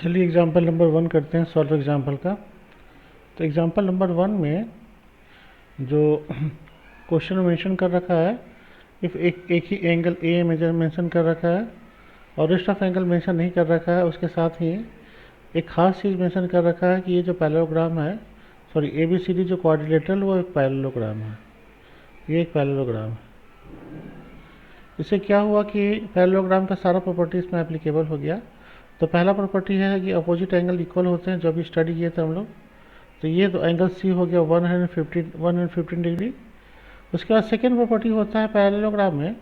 चलिए example number 1 करते हैं, सॉल्व एग्जांपल का। तो एग्जांपल नंबर 1 में जो क्वेश्चन में मेंशन कर रखा है, इफ़ एक ही एंगल ए मेजर मेंशन कर रखा है और रेस्ट ऑफ एंगल मेंशन नहीं कर रखा है, उसके साथ ही एक खास चीज़ मेंशन कर रखा है कि ये जो पैरेललोग्राम है, sorry A B C D जो क्वाड्रिलेटरल, वो एक पैरेललोग्राम है। ये एक पैरेललोग्राम है। इससे क्या हुआ कि पैरेललोग्राम का सारा प्रॉपर्टी इसमें एप्लीकेबल हो गया। तो पहला प्रॉपर्टी है कि अपोजिट एंगल इक्वल होते हैं, जो अभी स्टडी किए थे हम लोग। तो ये तो एंगल सी हो गया 115 डिग्री। उसके बाद सेकेंड प्रॉपर्टी होता है पैरेललोग्राम में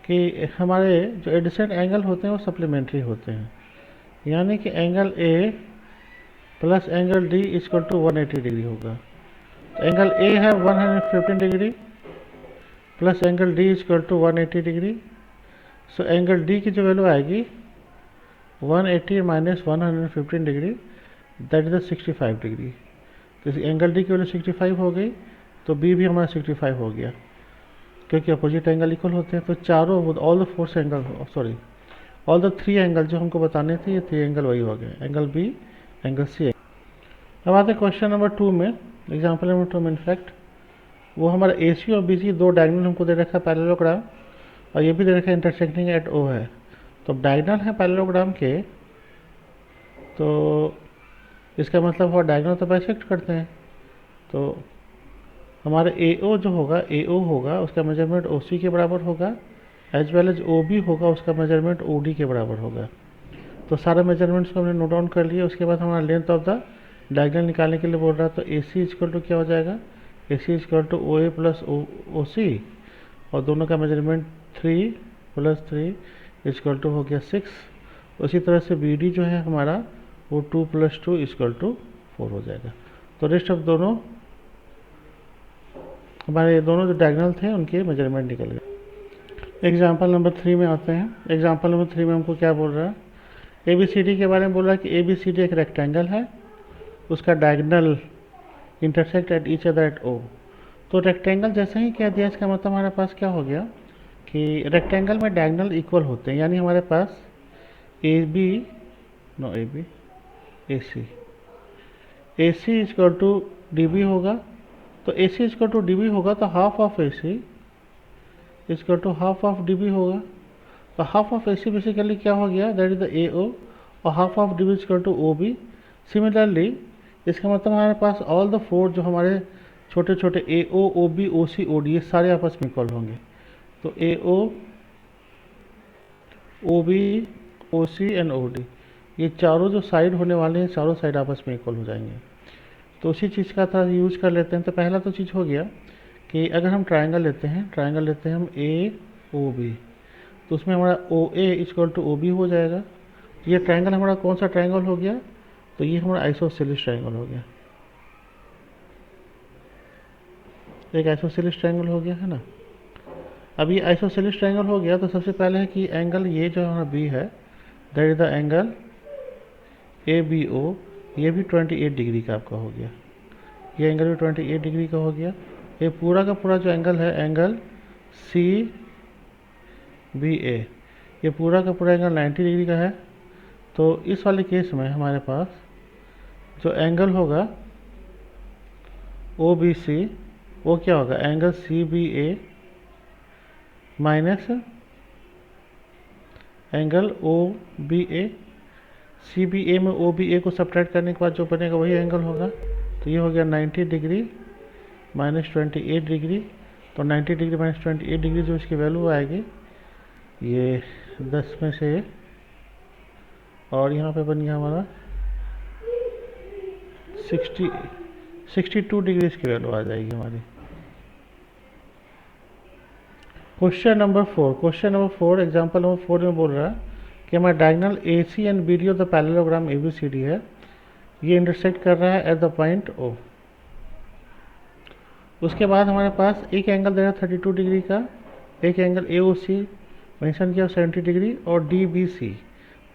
कि हमारे जो एडजेसेंट एंगल होते हैं वो सप्लीमेंट्री होते हैं, यानी कि angle A plus angle D equal to 180 degree होगा। तो एंगल ए है 115 degree plus angle D equal to 180 degree. So angle D की जो वैल्यू आएगी 180 minus 115 degree, that is 65 degree. तो एंगल डी की वैल्यू 65 हो गई, तो बी भी हमारा 65 हो गया, क्योंकि अपोजिट एंगल इक्वल होते हैं। तो चारों all the force angle, sorry all the three angle जो हमको बताने थे, ये थ्री एंगल वही हो गए, एंगल बी, एंगल सी। अब आते हैं क्वेश्चन नंबर 2 में, एग्जाम्पल नंबर 2 में। इनफैक्ट वो हमारा ए सी और बी सी दो डायगोनल हमको दे रखा है पैरेललोग्राम, और ये भी दे रखा है इंटरसेक्टिंग एट ओ है। तो डायगोनल है पैरेललोग्राम के, तो इसका मतलब हुआ डायगोनल तो बाइसेक्ट करते हैं। तो हमारे ए ओ जो होगा, ए ओ होगा, उसका मेजरमेंट ओ सी के बराबर होगा, as well as O B होगा, उसका मेजरमेंट ओ डी के बराबर होगा। तो सारे मेजरमेंट्स को हमने नोट डाउन कर लिया। उसके बाद हमारा लेंथ ऑफ द डायगोनल निकालने के लिए बोल रहा है। तो ए सी इक्वल टू क्या हो जाएगा, ए C equal to O A plus O सी, और दोनों का मेजरमेंट 3 प्लस 3 इक्वल टू हो गया 6। उसी तरह से बी डी जो है हमारा, वो 2 प्लस 2 इक्वल टू 4 हो जाएगा। तो रेस्ट ऑफ दोनों हमारे दोनों जो डायगोनल थे उनके मेजरमेंट निकल गए। एग्जाम्पल नंबर 3 में आते हैं। एग्जाम्पल नंबर 3 में हमको क्या बोल रहा है, ए बी सी डी के बारे में बोल रहा है कि ए बी सी डी एक रेक्टेंगल है, उसका diagonal intersect at each other at O. तो रेक्टेंगल जैसे ही कह दिया, इसका मतलब हमारे पास क्या हो गया कि रेक्टेंगल में डायगोनल इक्वल होते हैं, यानी हमारे पास A B A C equal to D B होगा। तो A C equal to D B होगा, तो half of A C equal to half of D B होगा। तो half of A C basically क्या हो गया, that is the A O, और half of D B equal to O B. Similarly इसका मतलब हमारे पास ऑल द फोर जो हमारे छोटे छोटे ए ओ, ओ बी, ओ सी, ओ डी, ये सारे आपस में इक्वल होंगे। तो A O B, O C and O D, ये चारों जो साइड होने वाले हैं, चारों साइड आपस में इक्वल हो जाएंगे। तो उसी चीज़ का थोड़ा यूज कर लेते हैं। तो पहला तो चीज़ हो गया कि अगर हम ट्राइंगल लेते हैं हम ए ओ बी, तो उसमें हमारा ओ ए इक्वल टू ओ बी हो जाएगा। ये ट्राइंगल हमारा कौन सा ट्राइंगल हो गया, तो ये हमारा आइसोसेलेस ट्राइंगल हो गया, एक आइसोसेलेस ट्राइंगल हो गया है ना। अब ये आइसोसेलेस ट्राइंगल हो गया, तो सबसे पहले है कि एंगल ये जो हमारा बी है, that is the angle A B O, ये भी 28 डिग्री का आपका हो गया। ये एंगल भी 28 डिग्री का हो गया। ये पूरा का पूरा जो एंगल है, एंगल सी बी ए, ये पूरा का पूरा एंगल 90 डिग्री का है। तो इस वाले केस में हमारे पास जो एंगल होगा ओ बी सी, वो क्या होगा, angle C B A minus angle O B A. C B ए में ओ बी ए को सब्ट्रैक्ट करने के बाद जो बनेगा वही एंगल होगा। तो ये हो गया 90 डिग्री माइनस 28 डिग्री। तो 90 डिग्री माइनस 28 डिग्री जो इसकी वैल्यू आएगी, ये 10 में से, और यहाँ पे बन गया हमारा 62 डिग्री इसकी वैल्यू आ जाएगी हमारी। क्वेश्चन नंबर 4, एग्जाम्पल नंबर 4 में बोल रहा है कि हमारा diagonal A C and B D of the parallelogram A B C D है, ये इंटरसेक्ट कर रहा है एट द पॉइंट ओ। उसके बाद हमारे पास एक एंगल दे रहा है 32 डिग्री का, एक angle A O C mention किया 70 डिग्री, और डी बी सी।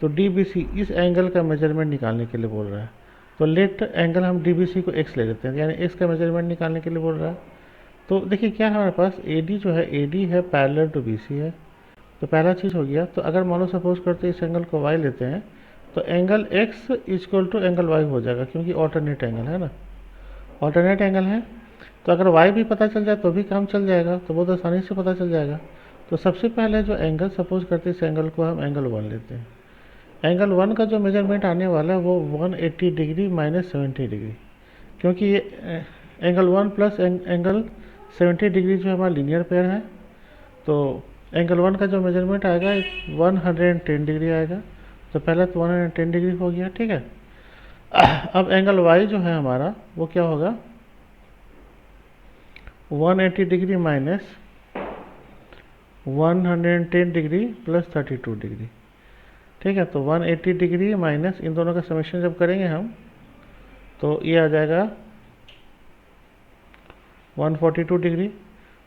तो डी बी सी इस एंगल का मेजरमेंट निकालने के लिए बोल रहा है। तो लेट एंगल हम डी बी सी को एक्स ले लेते हैं, यानी एक्स का मेजरमेंट निकालने के लिए बोल रहा है। तो देखिए क्या है हमारे पास, ए डी जो है, ए डी है पैरेलल टू बी सी है। तो पहला चीज़ हो गया। तो अगर मान लो सपोज करते इस एंगल को वाई लेते हैं, तो angle X equal to angle Y हो जाएगा, क्योंकि ऑल्टरनेट एंगल है ना, ऑल्टरनेट एंगल है। तो अगर वाई भी पता चल जाए तो भी काम चल जाएगा, तो बहुत आसानी से पता चल जाएगा। तो सबसे पहले जो एंगल सपोज करते हैं, इस एंगल को हम एंगल वन लेते हैं। एंगल वन का जो मेजरमेंट आने वाला है वो 180 डिग्री माइनस 70 डिग्री, क्योंकि ये angle one plus angle 70 degree जो हमारा लीनियर पेयर है। तो एंगल वन का जो मेजरमेंट आएगा 110 डिग्री आएगा। तो पहले तो 110 डिग्री हो गया, ठीक है। अब एंगल वाई जो है हमारा वो क्या होगा, 180 degree minus 110 degree plus 32 degree, ठीक है। तो 180 डिग्री माइनस इन दोनों का समेशन जब करेंगे हम तो ये आ जाएगा 142 डिग्री।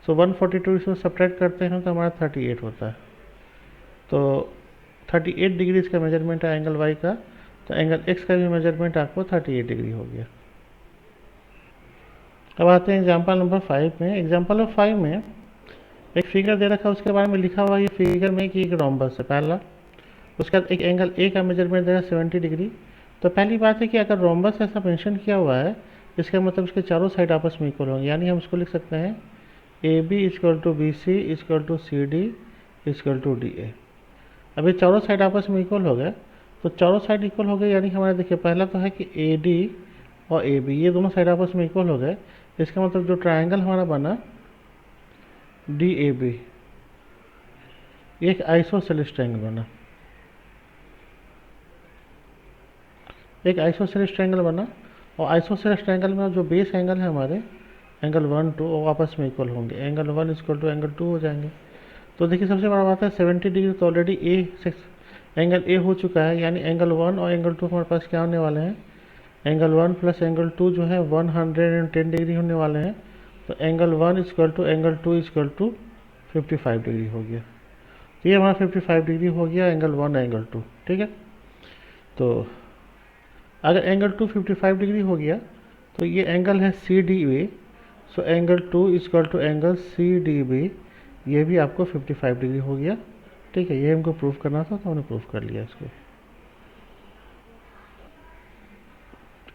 सो 142 इसमें सब्ट्रैक्ट करते हैं तो हमारा 38 होता है। तो 38 डिग्री इसका मेजरमेंट है एंगल वाई का। तो एंगल एक्स का भी मेजरमेंट आपको 38 डिग्री हो गया। अब आते हैं एग्जाम्पल नंबर 5 में। एग्जाम्पल नंबर 5 में एक फिगर दे रखा है, उसके बारे में लिखा हुआ है ये फिगर में कि एक रोम्बस है पहला। उसके बाद एक एंगल ए का मेजरमेंट देगा 70 डिग्री। तो पहली बात है कि अगर रोम्बस ऐसा मेंशन किया हुआ है, इसका मतलब इसके चारों साइड आपस में इक्वल होंगे, यानी हम इसको लिख सकते हैं A B equal to B C equal to C D equal to D A. अभी चारों साइड आपस में इक्वल हो गए, तो चारों साइड इक्वल हो गए, यानी हमारे देखिए पहला तो है कि ए डी और ए बी ये दोनों साइड आपस में इक्वल हो गए। इसका मतलब जो ट्राइंगल हमारा बना डी ए बी एक आइसोसेलेस ट्राइंगल बना, एक आइसोसेलेस ट्राइंगल बना। और आइसोसेलेस ट्राइंगल में जो बेस एंगल है हमारे एंगल 1 2 वो आपस में इक्वल होंगे, एंगल 1 इक्वल टू एंगल 2 हो जाएंगे। तो देखिए सबसे बड़ा बात है 70 डिग्री तो ऑलरेडी एंगल ए हो चुका है, यानी एंगल 1 और एंगल 2 हमारे पास क्या होने वाले हैं, एंगल 1 प्लस एंगल 2 जो है 110 डिग्री होने वाले हैं। तो angle 1 equal to angle 2 equal to 55 degree हो गया। तो ये हमारा 55 डिग्री हो गया एंगल 1 एंगल 2, ठीक है। तो अगर एंगल 2 55 डिग्री हो गया तो ये एंगल है C D B. So angle 2 equal to angle C D B, ये भी आपको 55 डिग्री हो गया, ठीक है। ये हमको प्रूफ करना था तो हमने प्रूफ कर लिया इसको।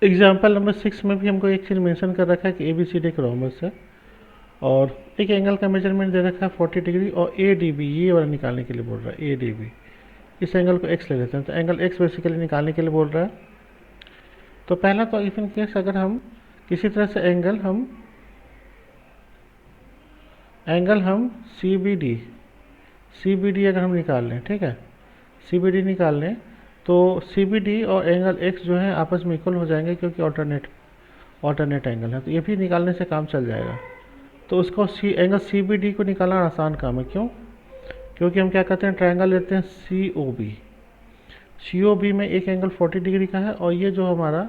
एग्जाम्पल नंबर 6 में भी हमको एक चीज़ मेंशन कर रखा है कि ए बी सी डी एक रोम्बस है और एक एंगल का मेजरमेंट दे रखा है 40 डिग्री और ए डी बी ये वाला निकालने के लिए बोल रहा है। ए डी बी इस एंगल को एक्स ले लेते हैं, तो एंगल एक्स बेसिकली निकालने के लिए बोल रहा है। तो पहला तो इफ इन केस अगर हम किसी तरह से एंगल हम सी बी डी अगर हम निकाल लें, ठीक है, सी बी डी निकाल लें तो सी बी डी और एंगल एक्स जो है आपस में इक्वल हो जाएंगे, क्योंकि ऑल्टरनेट एंगल है, तो ये भी निकालने से काम चल जाएगा। तो उसको एंगल सी बी डी को निकालना आसान काम है। क्यों? क्योंकि हम क्या करते हैं, ट्रायंगल लेते हैं सी ओ बी में एक एंगल 40 डिग्री का है और ये जो हमारा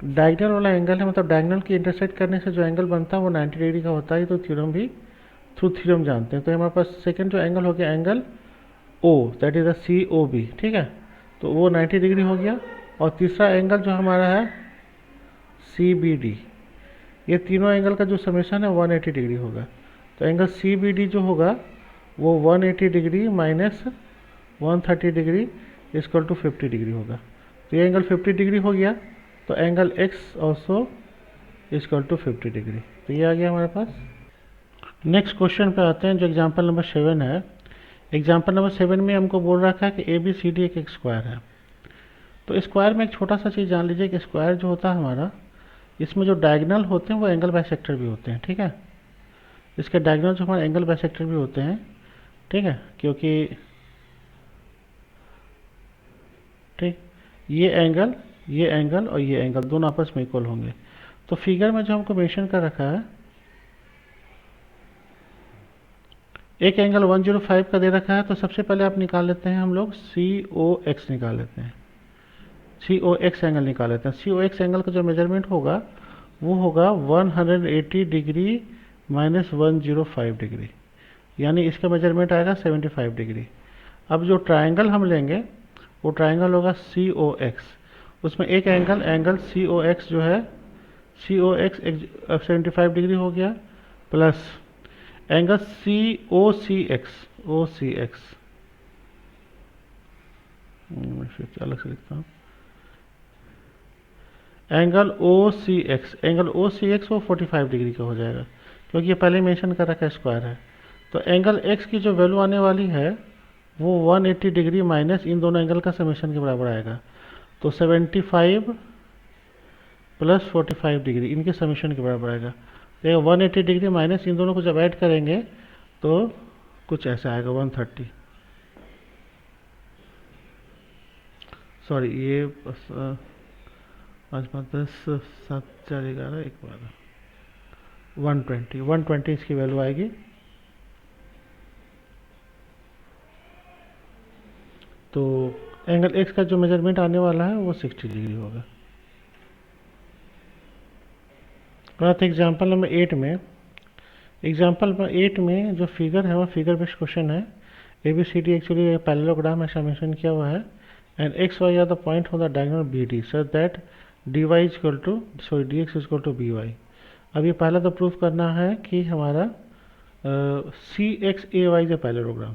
डायगनल वाला एंगल है, मतलब डायगनल की इंटरसेक्ट करने से जो एंगल बनता है वो 90 डिग्री का होता है। तो थ्योरम भी थ्रू थ्योरम जानते हैं। तो हमारे पास सेकंड जो एंगल हो गया angle O, that is the C O B, ठीक है, तो वो 90 डिग्री हो गया। और तीसरा एंगल जो हमारा है सी बी डी, ये तीनों एंगल का जो समेशन है 180 डिग्री होगा। तो एंगल सी बी डी जो होगा वो 180 degree minus 130 degree equal to 50 degree होगा। तो ये एंगल 50 डिग्री हो गया, तो angle X also equal to 50 degree. तो ये आ गया हमारे पास। नेक्स्ट क्वेश्चन पे आते हैं जो एग्जांपल नंबर 7 है। एग्जांपल नंबर 7 में हमको बोल रखा है कि ए बी सी डी एक स्क्वायर है। तो स्क्वायर में एक छोटा सा चीज़ जान लीजिए कि स्क्वायर जो होता है हमारा, इसमें जो डायगनल होते हैं वो एंगल बाइसेक्टर भी होते हैं, ठीक है। इसके डायगनल जो हमारे एंगल बाइसेक्टर भी होते हैं, ठीक है, क्योंकि ठीक ये एंगल और ये एंगल दोनों आपस में इक्वल होंगे। तो फिगर में जो हमको मेंशन कर रखा है, एक एंगल 105 का दे रखा है। तो सबसे पहले आप निकाल लेते हैं हम लोग सी ओ एक्स निकाल लेते हैं, सी ओ एक्स एंगल निकाल लेते हैं। सी ओ एक्स एंगल का जो मेजरमेंट होगा वो होगा 180 डिग्री माइनस 105 डिग्री, यानी इसका मेजरमेंट आएगा 75 डिग्री। अब जो ट्राइंगल हम लेंगे वो ट्राइंगल होगा सी ओ एक्स, उसमें एक एंगल सी ओ एक्स जो है सी ओ एक्स 75 डिग्री हो गया, प्लस एंगल सी ओ सी एक्स मैं फिर अलग से लिखता हूँ। एंगल ओ सी एक्स, एंगल ओ सी एक्स वो 45 डिग्री का हो जाएगा, क्योंकि ये पहले मेंशन कर रखा है स्क्वायर है। तो एंगल एक्स की जो वैल्यू आने वाली है वो 180 डिग्री माइनस इन दोनों एंगल का समेशन के बराबर आएगा। तो 75 प्लस 45 डिग्री इनके समेशन के बराबर आएगा। तो 180 डिग्री माइनस इन दोनों को जब ऐड करेंगे तो कुछ ऐसा आएगा 130। सॉरी, ये 5 5 10 7 4 11 एक बार 120 इसकी वैल्यू आएगी। तो एंगल एक्स का जो मेजरमेंट आने वाला है वो 60 डिग्री होगा। बात एग्जाम्पल नंबर 8 में, एग्जाम्पल नंबर 8 में जो फिगर है वो फिगर बेस्ड क्वेश्चन है। A B C D actually parallelogram ऐसा मेंशन किया हुआ है, and X Y are the point on the diagonal B D such that D Y is equal to sorry D X is equal to B Y. अब ये पहला तो proof करना है कि हमारा सी एक्स ए वाई जो पैरेललोग्राम,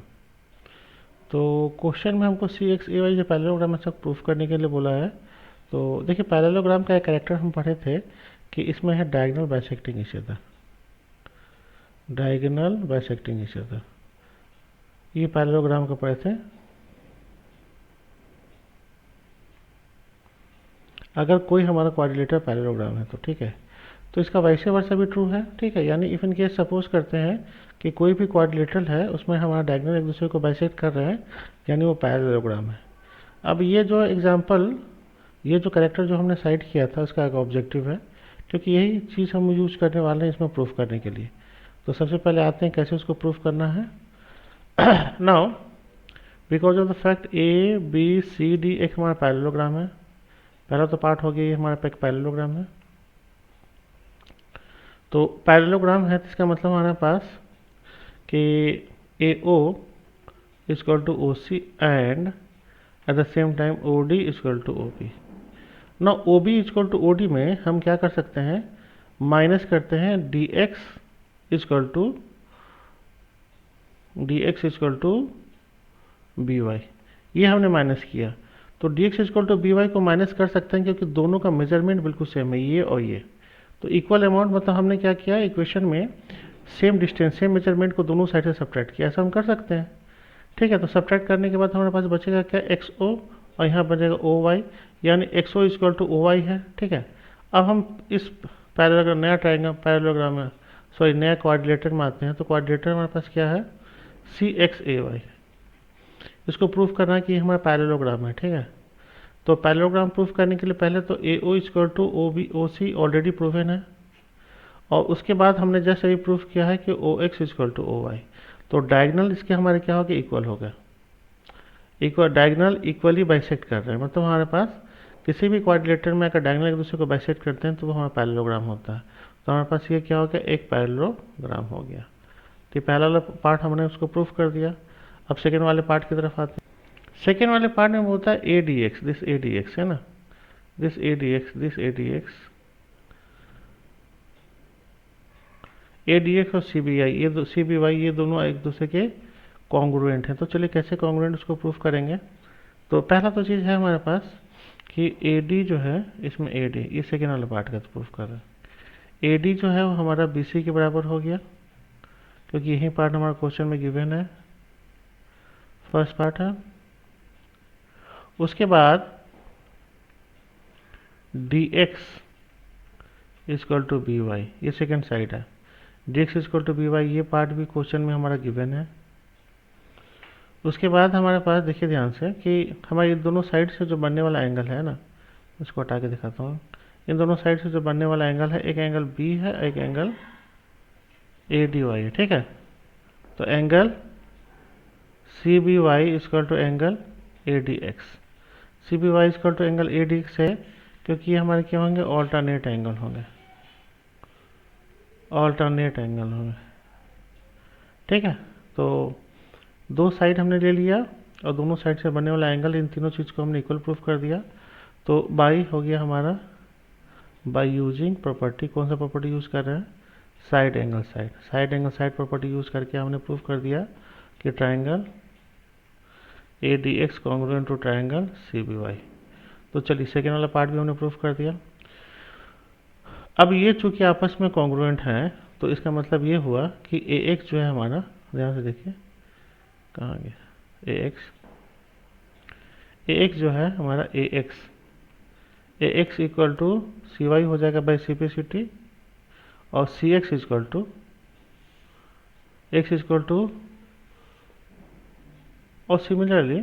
तो क्वेश्चन में हमको सी एक्स ए वाई जो पैरेललोग्राम ऐसा प्रूफ करने के लिए बोला है। तो देखिए पैरेललोग्राम का एक कैरेक्टर हम पढ़े थे कि इसमें है diagonal bisecting each other, diagonal bisecting each other, ये पैरेललोग्राम को पढ़े थे। अगर कोई हमारा क्वाड्रिलेटरल पैरेललोग्राम है तो ठीक है, तो इसका वैसे वर्सा भी ट्रू है, ठीक है। यानी इफ इन केस सपोज करते हैं कि कोई भी क्वाड्रिलेटरल है उसमें हमारा डायगोनल एक दूसरे को बाइसेक्ट कर रहे हैं, यानी वो पैरेललोग्राम है। अब ये जो एग्जांपल, ये जो कैरेक्टर जो हमने साइड किया था उसका एक ऑब्जेक्टिव है, क्योंकि यही चीज़ हम यूज करने वाले हैं इसमें प्रूफ करने के लिए। तो सबसे पहले आते हैं कैसे उसको प्रूफ करना है। Now because of the fact A B C D एक हमारा पैरेललोग्राम है, पहला तो पार्ट हो गया ये हमारा एक पैरेललोग्राम है। तो पैरेललोग्राम है तो इसका मतलब हमारे पास कि A O is equal to O C and at the same time O D is equal to O B. ना O B is equal to O D में हम क्या कर सकते हैं, माइनस करते हैं D X is equal to B Y, ये हमने माइनस किया। तो D X is equal to B Y को माइनस कर सकते हैं क्योंकि दोनों का मेजरमेंट बिल्कुल सेम है, ये और ये। तो इक्वल अमाउंट मतलब हमने क्या किया, इक्वेशन में सेम डिस्टेंस सेम मेजरमेंट को दोनों साइड से सब्ट्रैक्ट किया, ऐसा हम कर सकते हैं, ठीक है। तो सब्ट्रैक्ट करने के बाद हमारे पास बचेगा क्या, एक्स ओ और यहाँ बचेगा ओ वाई, यानी x O is equal to O Y है, ठीक है। अब हम इस पैरेललोग्राम नया ट्रायंगल पैरेललोग्राम में सॉरी नया क्वाड्रिलेटर में आते हैं। तो क्वाड्रिलेटर हमारे पास क्या है, सी एक्स ए वाई, इसको प्रूफ करना है कि हमारा पैरेललोग्राम है, ठीक है। तो पैरेललोग्राम प्रूफ करने के लिए पहले तो A O is equal to O B O C already proven है, और उसके बाद हमने जस्ट यही प्रूफ किया है कि O X is equal to O Y. तो डायगनल इसके हमारे क्या हो गया, इक्वल हो गया, इक्वल डायगनल इक्वली बाइसेक्ट कर रहे हैं। मतलब हमारे पास किसी भी क्वाड्रिलेटर में अगर डायगनल एक दूसरे को बाइसेक्ट करते हैं तो वो हमारा पैरेललोग्राम होता है। तो हमारे पास ये क्या हो गया, एक पैरेललोग्राम हो गया। तो पहला वाला पार्ट हमने उसको प्रूफ कर दिया। अब सेकेंड वाले पार्ट की तरफ आते हैं। सेकेंड वाले पार्ट में होता है ए D x, this A D X है ना, this A D x, this A D x, A D x और सी बी आई, ये सी बी वाई, ये दोनों एक दूसरे के कॉन्ग्रुएंट हैं। तो चलिए कैसे कॉन्ग्रुएंट उसको प्रूफ करेंगे। तो पहला तो चीज़ है हमारे पास कि ए डी जो है, इसमें ए डी, ये सेकेंड वाले पार्ट का तो प्रूफ कर रहे हैं। ए डी जो है वो हमारा बी सी के बराबर हो गया, क्योंकि यही पार्ट हमारा क्वेश्चन में गिवन है, फर्स्ट पार्ट है। उसके बाद D X is equal to B Y, ये सेकेंड साइड है, D X is equal to B Y, ये पार्ट भी क्वेश्चन में हमारा गिवन है। उसके बाद हमारे पास देखिए ध्यान से कि हमारे दोनों साइड से जो बनने वाला एंगल है ना, इसको हटा के दिखाता हूँ। इन दोनों साइड से जो बनने वाला एंगल है, एक एंगल बी है, एक एंगल ए डी वाई है, ठीक है। तो angle C B Y is equal to angle A D X, C B Y is equal to angle A D X है, क्योंकि ये हमारे क्या होंगे, ऑल्टरनेट एंगल होंगे, ऑल्टरनेट एंगल होंगे, ठीक है। तो दो साइड हमने ले लिया और दोनों साइड से बनने वाला एंगल, इन तीनों चीज़ को हमने इक्वल प्रूफ कर दिया। तो बाई हो गया हमारा, बाई यूजिंग प्रॉपर्टी, कौन सा प्रॉपर्टी यूज़ कर रहे हैं, side angle side, side angle side property use करके हमने प्रूफ कर दिया कि triangle A D X congruent to triangle C B Y. तो चलिए सेकेंड वाला पार्ट भी हमने प्रूफ कर दिया। अब ये चूंकि आपस में कॉन्ग्रुएंट हैं तो इसका मतलब ये हुआ कि ए एक्स जो है हमारा, ध्यान से देखिए कहाँ गया ए एक्स जो है हमारा A X equal to C Y हो जाएगा by C P C T, और सी एक्स इक्वल टू और similarly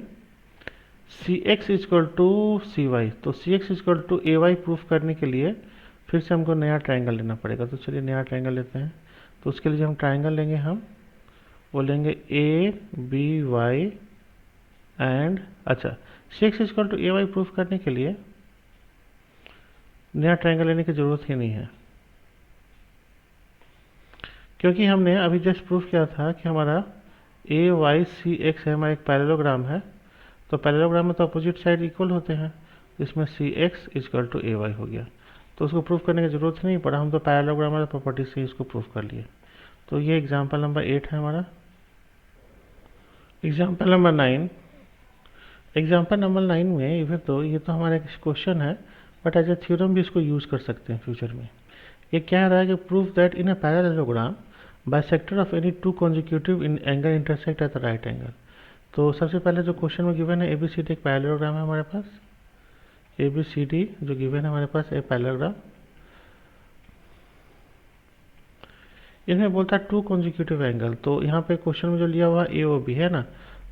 C X equal to C Y. तो C X equal to A Y proof करने के लिए फिर से हमको नया ट्राइंगल लेना पड़ेगा। तो चलिए नया ट्राइंगल लेते हैं। तो उसके लिए हम ट्राइंगल लेंगे, हम वो लेंगे ए बी वाई एंड, अच्छा C X equal to A Y proof करने के लिए नया ट्राइंगल लेने की ज़रूरत ही नहीं है, क्योंकि हमने अभी जस्ट प्रूफ किया था कि हमारा ए वाई सी एक्स है, हमारा एक पैरेललोग्राम है। तो पैरेललोग्राम में तो अपोजिट साइड इक्वल होते हैं, इसमें C X equal to A Y हो गया। तो उसको प्रूफ करने की ज़रूरत ही नहीं पड़ा, हम तो पैरेललोग्राम वाला प्रॉपर्टी से इसको प्रूफ कर लिए। तो ये एग्जाम्पल नंबर 8 है हमारा। एग्जाम्पल नंबर 9, एग्जाम्पल नंबर 9 में इधर तो ये तो हमारा एक क्वेश्चन है, बट एज ए थ्योरम भी इसको यूज़ कर सकते हैं फ्यूचर में। ये क्या रहा है कि proof that in a parallelogram bisector of any two consecutive in angle intersect at the right angle. तो सबसे पहले जो क्वेश्चन में गिवन है ABCD एक पैरेललोग्राम है हमारे पास, ABCD जो गिवन है हमारे पास एक पैरेललोग्राम। इसमें बोलता है टू कॉन्जिक्यूटिव एंगल। तो यहाँ पे क्वेश्चन में जो लिया हुआ AOB है ना,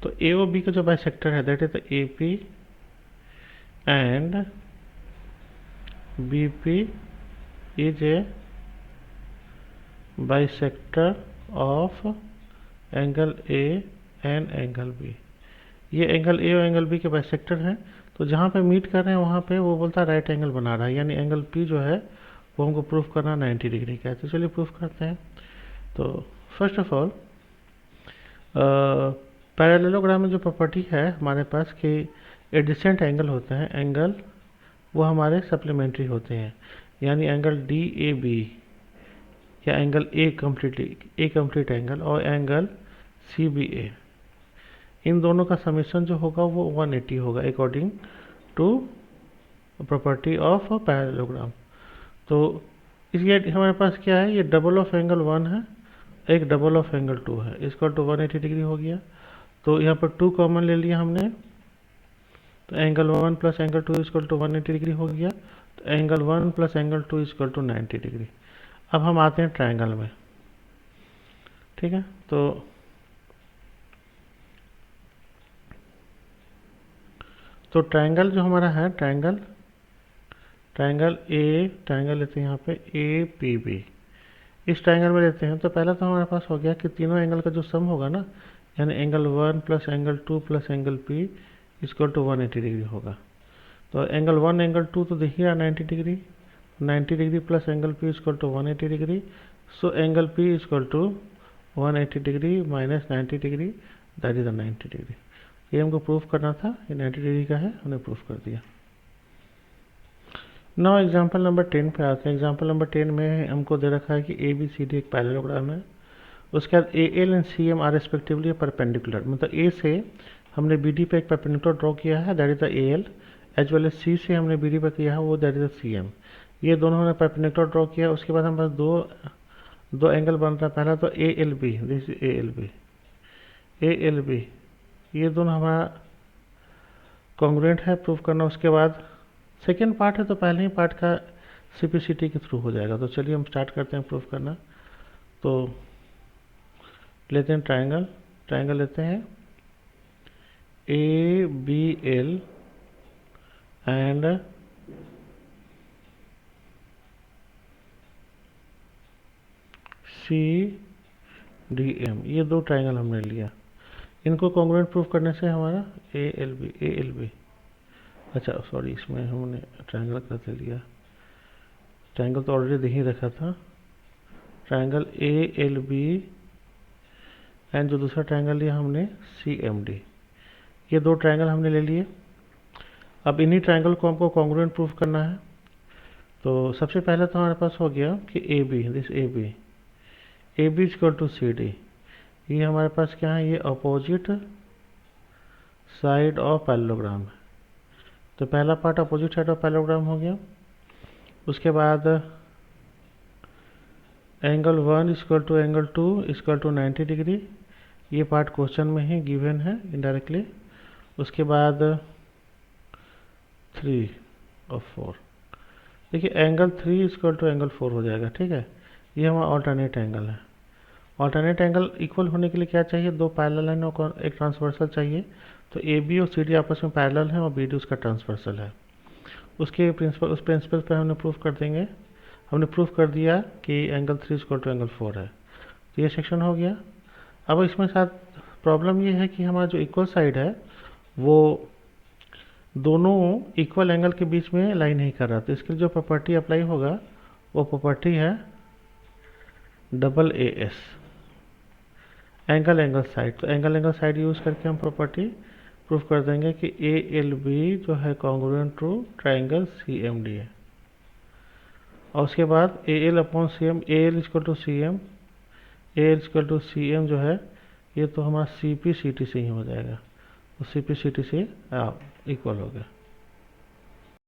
तो AOB का जो बाइसेक्टर है that is the AP and BP is a bisector of angle A and angle B। ये एंगल A और एंगल B के बाइसेक्टर हैं। तो जहाँ पे मीट कर रहे हैं वहाँ पे वो बोलता है राइट एंगल बना रहा है, यानी एंगल P जो है वो हमको प्रूफ करना 90 डिग्री का है। तो चलिए प्रूफ करते हैं। तो फर्स्ट ऑफ ऑल पैरेललोग्राम में जो प्रॉपर्टी है हमारे पास कि एडजेसेंट एंगल होते हैं, एंगल वो हमारे सप्लीमेंट्री होते हैं, यानी एंगल DAB या एंगल A कंप्लीट एंगल और एंगल CBA, इन दोनों का समेशन जो होगा वो 180 होगा according to property of parallelogram. तो इसलिए हमारे पास क्या है, ये डबल ऑफ एंगल 1 है, एक डबल ऑफ एंगल 2 है, इसका टू 180 डिग्री हो गया। तो यहाँ पर 2 कॉमन ले लिया हमने, तो angle 1 plus angle 2 equal to 180 degree हो गया। तो angle 1 plus angle 2 equal to 90 degree. अब हम आते हैं ट्राइंगल में, ठीक है। तो ट्राइंगल जो हमारा है, ट्राइंगल लेते हैं यहाँ पे APB, इस ट्राइंगल में लेते हैं। तो पहला तो हमारे पास हो गया कि तीनों एंगल का जो सम होगा ना, यानी angle 1 plus angle 2 plus angle P equal to 180 degree होगा। तो एंगल 1 एंगल 2 तो देखिए 90 degree, 90 degree plus angle P equal to 180 degree. So angle P equal to 180 degree minus 90 degree, that is 90 degree. ये हमको प्रूफ करना था, ये 90 degree का है, हमने प्रूफ कर दिया। नाउ एग्जांपल नंबर 10 पे आते हैं। एग्जांपल नंबर 10 में हमको दे रखा है कि ABCD एक पैरेललोग्राम है, उसके बाद AL and CM are respectively perpendicular. मतलब A से हमने BD पे एक परपेंडिकुलर ड्रॉ किया है, that is the AL, as well as C से हमने BD पे किया है, वो दैट इज द CM। ये दोनों हमने परपेंडिकुलर ड्रॉ किया। उसके बाद हमारे पास दो एंगल बन रहा है। पहला तो ALB, दिस इज ALB, ये दोनों हमारा कॉन्ग्रुएंट है, प्रूफ करना। उसके बाद सेकेंड पार्ट है, तो पहले ही पार्ट का CPCT के थ्रू हो जाएगा। तो चलिए हम स्टार्ट करते हैं प्रूफ करना। तो लेते हैं ट्राइंगल लेते हैं ABL एंड CDM, ये दो ट्राइंगल हमने लिया। इनको कॉन्ग्रुएंट प्रूफ करने से हमारा ALB, अच्छा सॉरी, इसमें हमने ट्राइंगल करते लिया, ट्राइंगल तो ऑलरेडी दे ही रखा था। ट्राइंगल ALB एंड जो दूसरा ट्राइंगल लिया हमने CMD, ये दो ट्राइंगल हमने ले लिए। अब इन्हीं ट्राइंगल को हमको कॉन्ग्रुएंट प्रूफ करना है। तो सबसे पहले तो हमारे पास हो गया कि this AB equal to CD, ये हमारे पास क्या है, ये अपोजिट साइड ऑफ पैरेललोग्राम है। तो पहला part opposite side of parallelogram हो गया। उसके बाद angle 1 equal to angle 2 equal to 90 degree, ये पार्ट क्वेश्चन में ही गिवन है इनडायरेक्टली। उसके बाद 3 और 4, देखिए एंगल 3 इक्वल टू एंगल 4 हो जाएगा, ठीक है। ये हमारा ऑल्टरनेट एंगल है। ऑल्टरनेट एंगल इक्वल होने के लिए क्या चाहिए, दो पैरेलल लाइन और एक ट्रांसवर्सल चाहिए। तो ए बी और सी डी आपस में पैरेलल है और बी डी उसका ट्रांसवर्सल है। उस प्रिंसिपल पर हमने प्रूफ कर देंगे। हमने प्रूफ कर दिया कि एंगल 3 इक्वल टू एंगल 4 है। तो ये सेक्शन हो गया। अब इसमें साथ प्रॉब्लम ये है कि हमारा जो इक्वल साइड है वो दोनों इक्वल एंगल के बीच में लाई नहीं कर रहा। तो इसके लिए जो प्रॉपर्टी अप्लाई होगा वो प्रॉपर्टी है AAS, एंगल साइड। तो एंगल साइड यूज़ करके हम प्रॉपर्टी प्रूफ कर देंगे कि ALB जो है कॉन्ग्रुएंट टू ट्राइंगल CMD है। और उसके बाद AL upon CM, AL equal to CM, AL equal to CM जो है ये तो हमारा CP CT से ही हो जाएगा। तो CP CT से इक्वल हो गया।